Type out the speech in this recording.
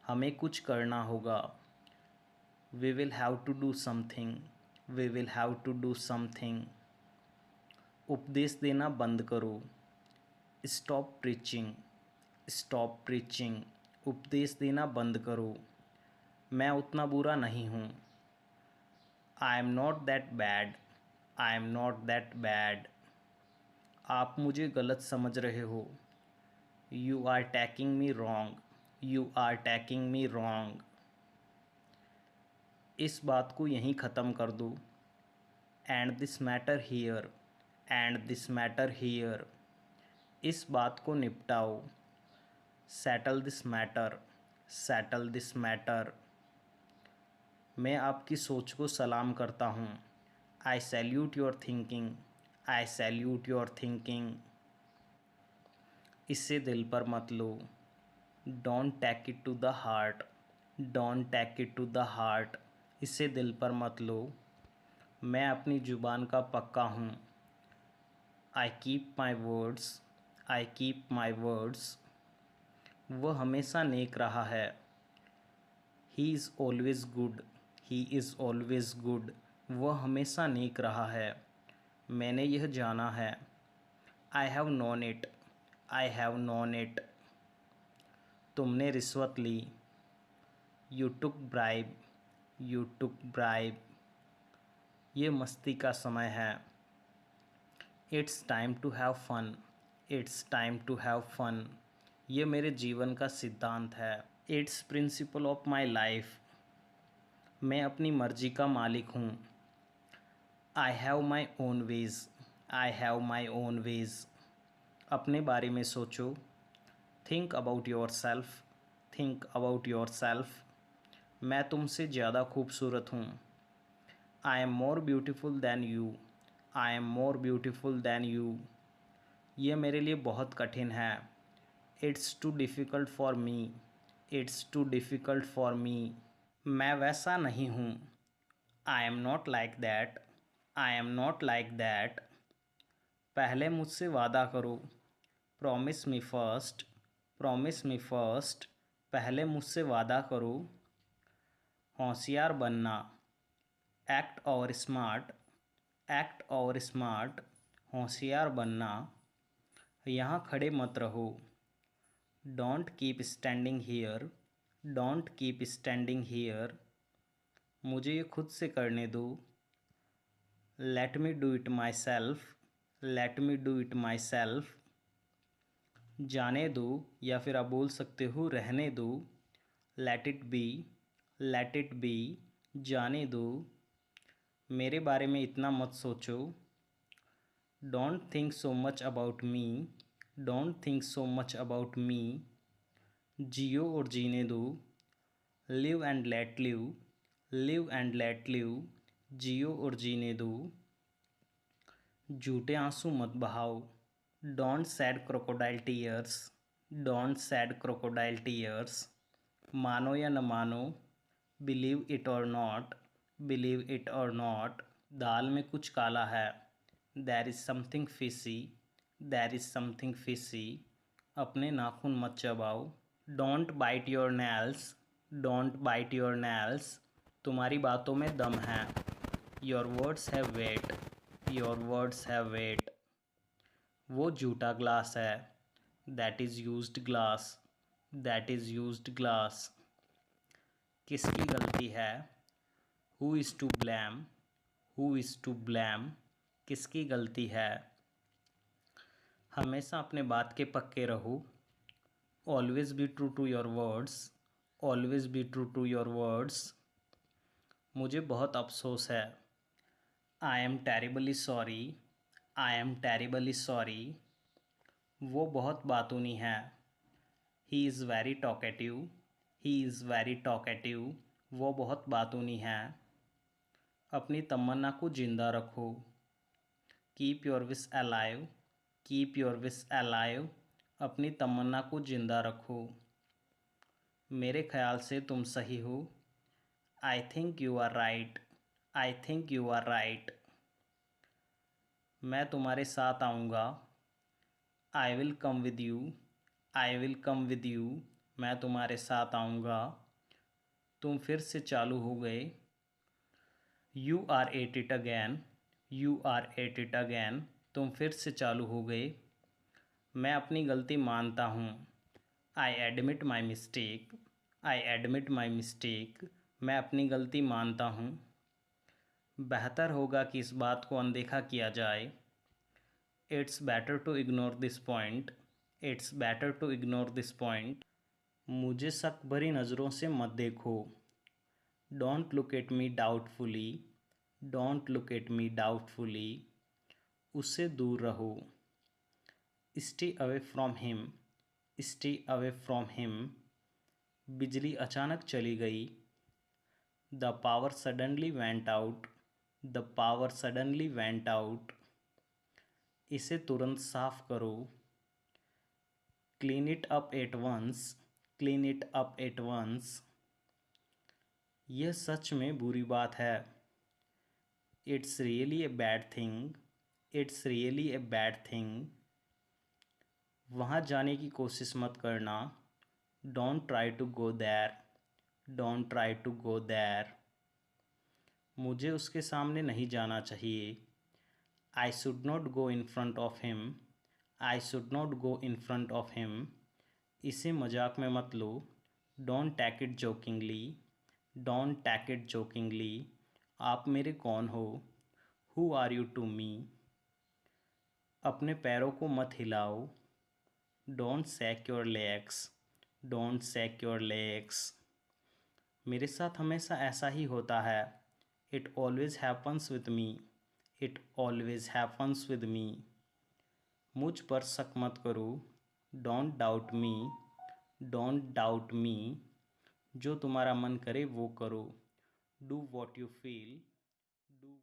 हमें कुछ करना होगा। We will have to do something. We will have to do something. उपदेश देना बंद करो। Stop preaching. Stop preaching. उपदेश देना बंद करो। मैं उतना बुरा नहीं हूँ। I am not that bad. I am not that bad. आप मुझे गलत समझ रहे हो। You are taking me wrong. You are taking me wrong. इस बात को यहीं ख़त्म कर दो। End this matter hear. And this matter here. इस बात को निपटाओ। Settle this matter. Settle this matter. मैं आपकी सोच को सलाम करता हूँ। I salute your thinking. I salute your thinking. इससे दिल पर मत लो। Don't take it to the heart. Don't take it to the heart. इससे दिल पर मत लो। मैं अपनी ज़ुबान का पक्का हूँ। I keep my words. I keep my words. वह हमेशा नेक रहा है। He is always good. He is always good. वह हमेशा नेक रहा है। मैंने यह जाना है। I have known it. I have known it. तुमने रिश्वत ली। You took bribe. You took bribe. ये मस्ती का समय है। It's time to have fun. It's time to have fun. ये मेरे जीवन का सिद्धांत है। It's principle of my life. मैं अपनी मर्जी का मालिक हूँ। I have my own ways. I have my own ways. अपने बारे में सोचो। Think about yourself. Think about yourself. मैं तुमसे ज़्यादा खूबसूरत हूँ। I am more beautiful than you. I am more beautiful than you. ये मेरे लिए बहुत कठिन है। It's too difficult for me. It's too difficult for me. मैं वैसा नहीं हूँ। I am not like that. I am not like that. पहले मुझसे वादा करो। Promise me first. Promise me first. पहले मुझसे वादा करो। होशियार बनना। एक्ट और स्मार्ट। एक्ट और स्मार्ट। होशियार बनना। यहाँ खड़े मत रहो। Don't keep standing here. Don't keep standing here. मुझे ये खुद से करने दो। Let me do it my self. Let me do it my self. जाने दो या फिर आप बोल सकते हो रहने दो। Let it be. Let it be. जाने दो। मेरे बारे में इतना मत सोचो। Don't think so much about me. Don't think so much about me. जियो और जीने दो। Live and let live. Live and let live. जियो और जीने दो। झूठे आंसू मत बहाओ। Don't shed crocodile tears. Don't shed crocodile tears. मानो या न मानो। Believe it or not. Believe it or not. दाल में कुछ काला है। There is something fishy. There is something fishy. अपने नाखून मत चबाओ। Don't bite your nails. Don't bite your nails. तुम्हारी बातों में दम है। Your words have weight. Your words have weight. वो झूठा ग्लास है। That is used glass. That is used glass. किसकी गलती है। Who is to blame. Who is to blame. किसकी गलती है। हमेशा अपने बात के पक्के रहो। Always be true to your words. Always be true to your words. मुझे बहुत अफसोस है। I am terribly sorry. I am terribly sorry. वो बहुत बातूनी है। He is very talkative. He is very talkative. वो बहुत बातूनी है। अपनी तमन्ना को ज़िंदा रखो। Keep your wish alive. Keep your wish alive. अपनी तमन्ना को ज़िंदा रखो। मेरे ख्याल से तुम सही हो। I think you are right. I think you are right. मैं तुम्हारे साथ आऊँगा। I will come with you. I will come with you. मैं तुम्हारे साथ आऊँगा। तुम फिर से चालू हो गए। You are at it again. You are at it again. तुम फिर से चालू हो गए। मैं अपनी गलती मानता हूँ। I admit my mistake. I admit my mistake. मैं अपनी गलती मानता हूँ। बेहतर होगा कि इस बात को अनदेखा किया जाए। It's better to ignore this point. It's better to ignore this point. मुझे शक भरी नज़रों से मत देखो। Don't look at me doubtfully. Don't look at me doubtfully. उससे दूर रहो। Stay away from him. Stay away from him. बिजली अचानक चली गई। The power suddenly went out. The power suddenly went out. इसे तुरंत साफ करो। Clean it up at once. Clean it up at once. यह सच में बुरी बात है। It's really a bad thing. It's really a bad thing. वहाँ जाने की कोशिश मत करना। Don't try to go there. Don't try to go there. मुझे उसके सामने नहीं जाना चाहिए। I should not go in front of him. I should not go in front of him. इसे मजाक में मत लो। Don't take it jokingly. Don't take it jokingly. आप मेरे कौन हो? Who are you to me? अपने पैरों को मत हिलाओ। Don't shake your legs. Don't shake your legs. मेरे साथ हमेशा ऐसा ही होता है। It always happens with me. It always happens with me. मुझ पर शक मत करो। Don't doubt me. Don't doubt me. जो तुम्हारा मन करे वो करो। Do what you feel. Do